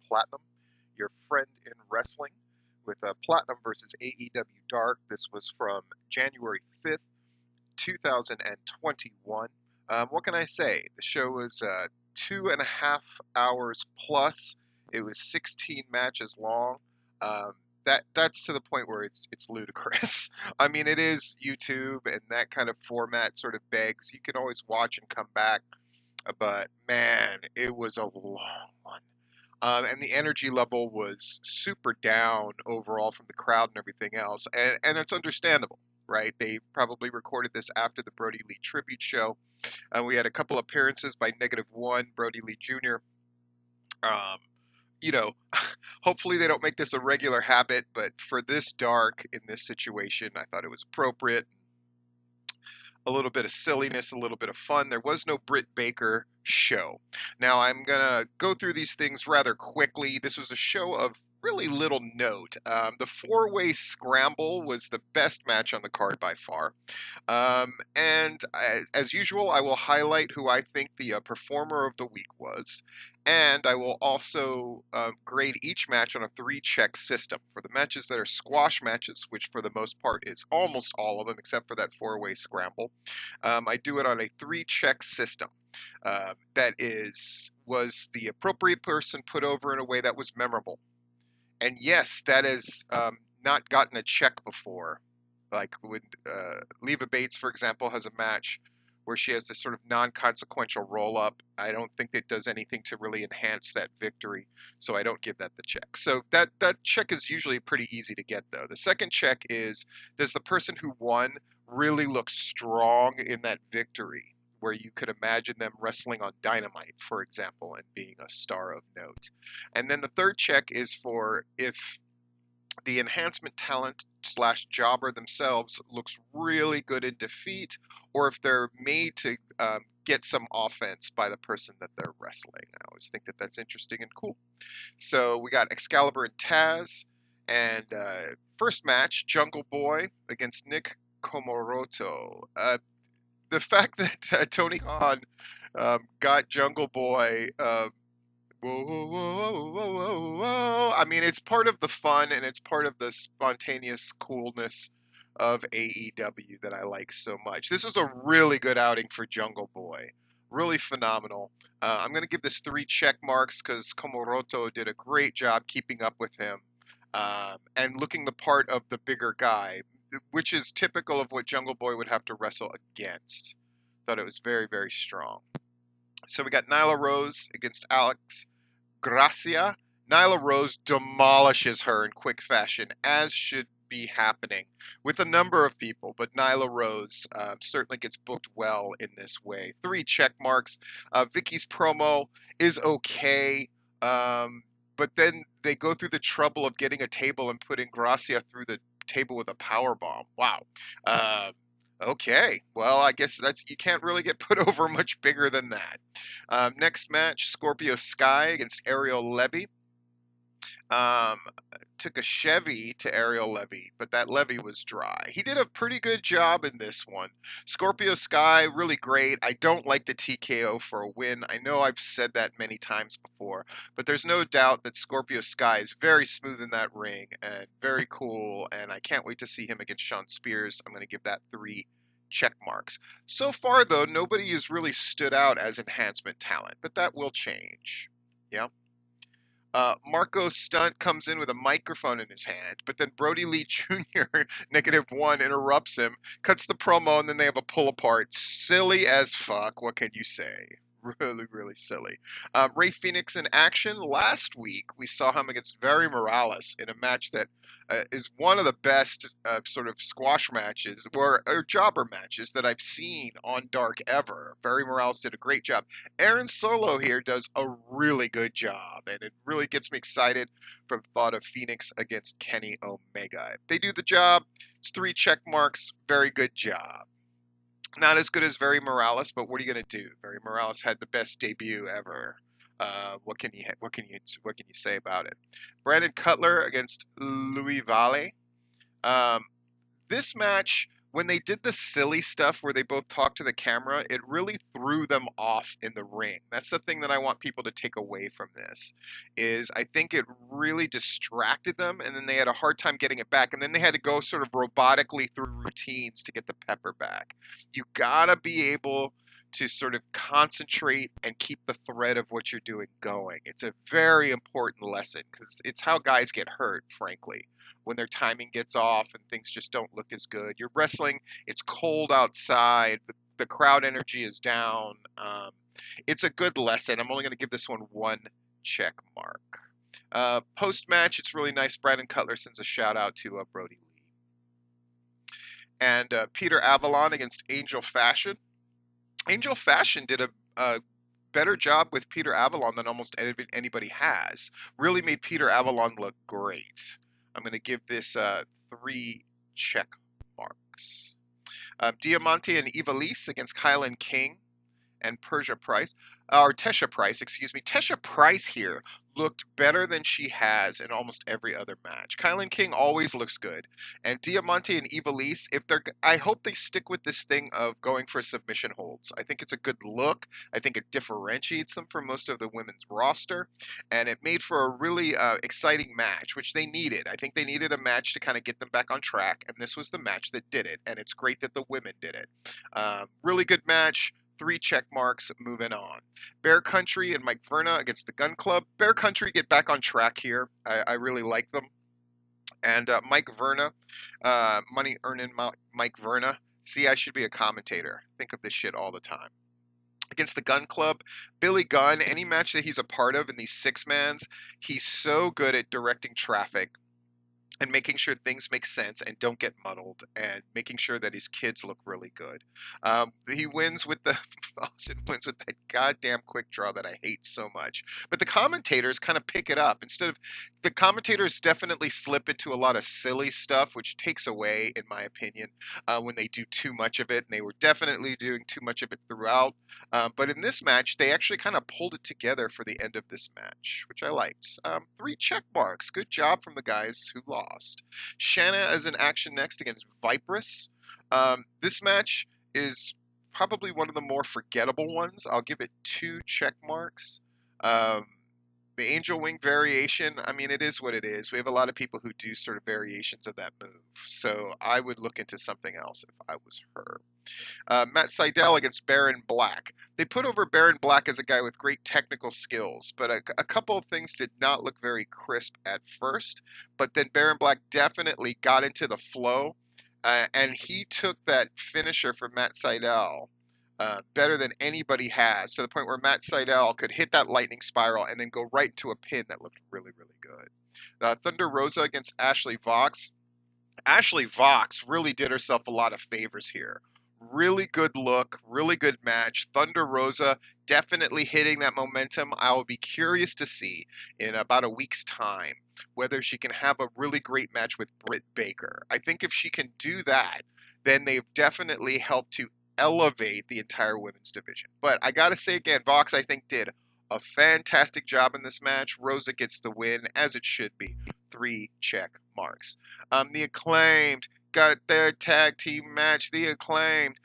Platinum, your friend in wrestling, with Platinum versus AEW Dark. This was from January 5th, 2021. What can I say? The show was 2.5 hours plus. It was 16 matches long. That's to the point where it's ludicrous. I mean, it is YouTube, and that kind of format sort of begs. You can always watch and come back, but man, it was a long one. And the energy level was super down overall from the crowd and everything else, and it's understandable, right? They probably recorded this after the Brody Lee tribute show. We had a couple appearances by -1, Brody Lee Jr. Um, you know, hopefully they don't make this a regular habit, but for this dark in this situation, I thought it was appropriate. A little bit of silliness, a little bit of fun. There was no Britt Baker show. Now, I'm going to go through these things rather quickly. This was a show of really little note. The four-way scramble was the best match on the card by far. As usual, I will highlight who I think the performer of the week was. And I will also grade each match on a 3-check system. For the matches that are squash matches, which for the most part is almost all of them, except for that four-way scramble, I do it on a 3-check system. Was the appropriate person put over in a way that was memorable? And yes, that has not gotten a check before. Like when Leva Bates, for example, has a match where she has this sort of non-consequential roll-up. I don't think it does anything to really enhance that victory, so I don't give that the check. So that check is usually pretty easy to get, though. The second check is, does the person who won really look strong in that victory, where you could imagine them wrestling on Dynamite, for example, and being a star of note. And then the third check is for if the enhancement talent / jobber themselves looks really good in defeat, or if they're made to get some offense by the person that they're wrestling. I always think that that's interesting and cool. So we got Excalibur and Taz, and first match, Jungle Boy against Nick Komoroto. The fact that Tony Khan got Jungle Boy, whoa, whoa, whoa, whoa, whoa, whoa. I mean, it's part of the fun and it's part of the spontaneous coolness of AEW that I like so much. This was a really good outing for Jungle Boy. Really phenomenal. I'm going to give this 3 check marks because Komoroto did a great job keeping up with him and looking the part of the bigger guy, which is typical of what Jungle Boy would have to wrestle against. Thought it was very, very strong. So we got Nyla Rose against Alex Gracia. Nyla Rose demolishes her in quick fashion, as should be happening with a number of people, but Nyla Rose certainly gets booked well in this way. 3 check marks. Vicky's promo is okay, but then they go through the trouble of getting a table and putting Gracia through the table with a power bomb. Wow. Okay. Well, I guess you can't really get put over much bigger than that. Next match, Scorpio Sky against Ariel Levy. Took a Chevy to Ariel Levy, but that Levy was dry. He did a pretty good job in this one. Scorpio Sky, really great. I don't like the TKO for a win. I know I've said that many times before, but there's no doubt that Scorpio Sky is very smooth in that ring and very cool, and I can't wait to see him against Shawn Spears. I'm going to give that 3 check marks. So far, though, nobody has really stood out as enhancement talent, but that will change. Yeah. Marco Stunt comes in with a microphone in his hand, but then Brody Lee Jr., -1, interrupts him, cuts the promo, and then they have a pull apart. Silly as fuck. What can you say? Really, really silly. Rey Fenix in action. Last week, we saw him against Very Morales in a match that is one of the best sort of squash matches or jobber matches that I've seen on Dark ever. Very Morales did a great job. Aaron Solo here does a really good job, and it really gets me excited for the thought of Phoenix against Kenny Omega. If they do the job, it's 3 check marks. Very good job. Not as good as Very Morales, but what are you going to do? Very Morales had the best debut ever. What can you say about it? Brandon Cutler against Louis Valle. This match when they did the silly stuff where they both talked to the camera, it really threw them off in the ring. That's the thing that I want people to take away from this, is I think it really distracted them, and then they had a hard time getting it back, and then they had to go sort of robotically through routines to get the pepper back. You gotta be able to sort of concentrate and keep the thread of what you're doing going. It's a very important lesson because it's how guys get hurt, frankly, when their timing gets off and things just don't look as good. You're wrestling, it's cold outside, the crowd energy is down. It's a good lesson. I'm only going to give this one check mark. Post match, it's really nice. Brandon Cutler sends a shout out to Brody Lee. And Peter Avalon against Angel Fashion. Angel Fashion did a better job with Peter Avalon than almost anybody has. Really made Peter Avalon look great. I'm going to give this 3 check marks. Diamante and Ivelisse against Kylan King and Persia Price, or Tesha Price, excuse me. Tesha Price here looked better than she has in almost every other match. Kylan King always looks good, and Diamante and Ivelisse, I hope they stick with this thing of going for submission holds. I think it's a good look. I think it differentiates them from most of the women's roster, and it made for a really exciting match, which they needed. I think they needed a match to kind of get them back on track, and this was the match that did it, and it's great that the women did it. Really good match. 3 check marks, moving on. Bear Country and Mike Verna against the Gun Club. Bear Country get back on track here. I really like them. And Mike Verna, money earning Mike Verna. See, I should be a commentator. Think of this shit all the time. Against the Gun Club, Billy Gunn, any match that he's a part of in these 6-mans, he's so good at directing traffic and making sure things make sense and don't get muddled, and making sure that his kids look really good. He wins with Austin wins with that goddamn quick draw that I hate so much. But the commentators kind of pick it up. The commentators definitely slip into a lot of silly stuff, which takes away, in my opinion, when they do too much of it, and they were definitely doing too much of it throughout. But in this match, they actually kind of pulled it together for the end of this match, which I liked. 3 check marks. Good job from the guys who lost. Shanna is in action next against Viperous. This match is probably one of the more forgettable ones. I'll give it 2 check marks. The Angel Wing variation, I mean, it is what it is. We have a lot of people who do sort of variations of that move. So I would look into something else if I was her. Matt Sydal against Baron Black. They put over Baron Black as a guy with great technical skills, but a couple of things did not look very crisp at first. But then Baron Black definitely got into the flow, and he took that finisher for Matt Sydal better than anybody has, to the point where Matt Sydal could hit that lightning spiral and then go right into a pin that looked really, really good. Thunder Rosa against Ashley Vox. Ashley Vox really did herself a lot of favors here. Really good look, really good match. Thunder Rosa definitely hitting that momentum. I will be curious to see in about a week's time whether she can have a really great match with Britt Baker. I think if she can do that, then they've definitely helped to elevate the entire women's division. But I got to say again, Vox, I think, did a fantastic job in this match. Rosa gets the win, as it should be. 3 check marks. The Acclaimed got their tag team match. The Acclaimed.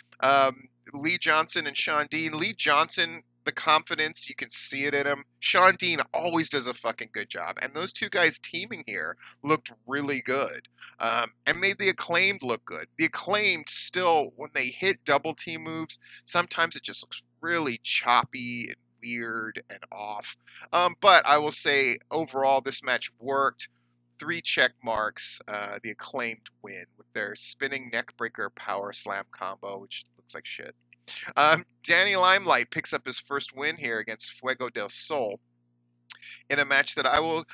Lee Johnson and Sean Dean. Lee Johnson, the confidence, you can see it in him. Sean Dean always does a fucking good job. And those 2 guys teaming here looked really good. And made the Acclaimed look good. The Acclaimed still, when they hit double team moves, sometimes it just looks really choppy and weird and off. But I will say, overall, this match worked. 3 check marks. The Acclaimed win with their spinning neckbreaker power slam combo, which looks like shit. Danny Limelight picks up his first win here against Fuego del Sol in a match that I will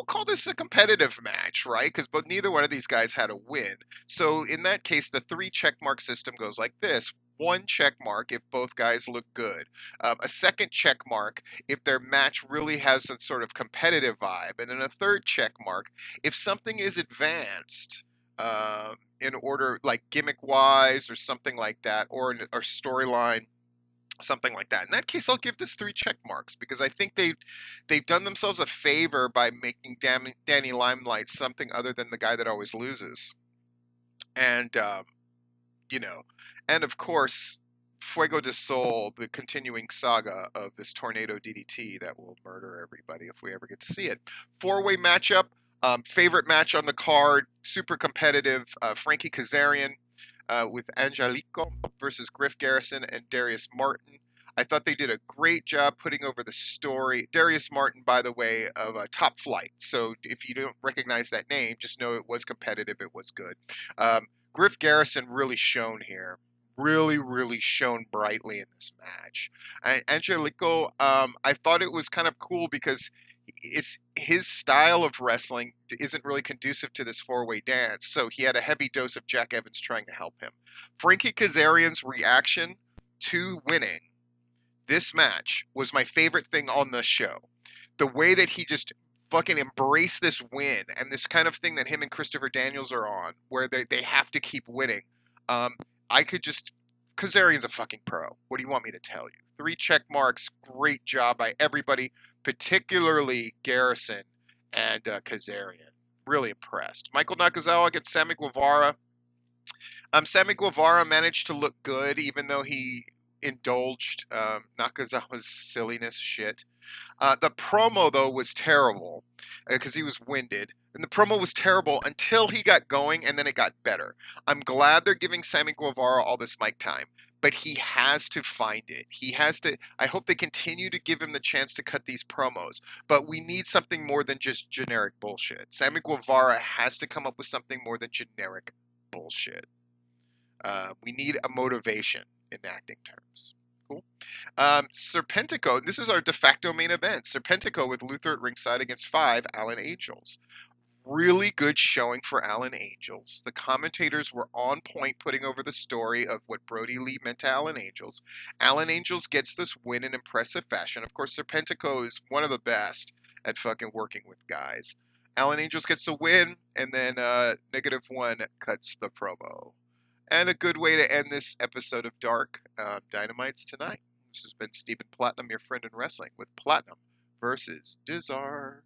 call this a competitive match, right? Because neither one of these guys had a win. So in that case, the 3 check mark system goes like this. 1 check mark if both guys look good. A 2nd check mark if their match really has a sort of competitive vibe. And then a 3rd check mark if something is advanced in order, like gimmick-wise or something like that, or storyline, something like that. In that case, I'll give this 3 check marks because I think they've done themselves a favor by making Danny Limelight something other than the guy that always loses. And you know. And of course, Fuego de Sol, the continuing saga of this tornado DDT that will murder everybody if we ever get to see it. Four-way matchup. Favorite match on the card, super competitive. Frankie Kazarian with Angelico versus Griff Garrison and Darius Martin. I thought they did a great job putting over the story. Darius Martin, by the way, of Top Flight. So if you don't recognize that name, just know it was competitive. It was good. Griff Garrison really shone here. Really, really shone brightly in this match. And Angelico, I thought it was kind of cool because it's his style of wrestling isn't really conducive to this four-way dance. So he had a heavy dose of Jack Evans trying to help him. Frankie Kazarian's reaction to winning this match was my favorite thing on the show. The way that he just fucking embraced this win and this kind of thing that him and Christopher Daniels are on, where they have to keep winning. I could just. Kazarian's a fucking pro. What do you want me to tell you? 3 check marks. Great job by everybody, particularly Garrison and Kazarian. Really impressed. Michael Nakazawa against Sammy Guevara. Sammy Guevara managed to look good, even though he indulged Nakazawa's silliness shit. The promo, though, was terrible because he was winded. And the promo was terrible until he got going, and then it got better. I'm glad they're giving Sammy Guevara all this mic time, but he has to find it. He has to. I hope they continue to give him the chance to cut these promos, but we need something more than just generic bullshit. Sammy Guevara has to come up with something more than generic bullshit. We need a motivation in acting terms. Cool. Serpentico, this is our de facto main event. Serpentico with Luther at ringside against 5 Alan Angels. Really good showing for Alan Angels. The commentators were on point putting over the story of what Brody Lee meant to Alan Angels. Alan Angels gets this win in impressive fashion. Of course, Serpentico is one of the best at fucking working with guys. Alan Angels gets the win, and then -1 cuts the promo. And a good way to end this episode of Dark Dynamites tonight. This has been Stephen Platinum, your friend in wrestling, with Platinum versus Dizar.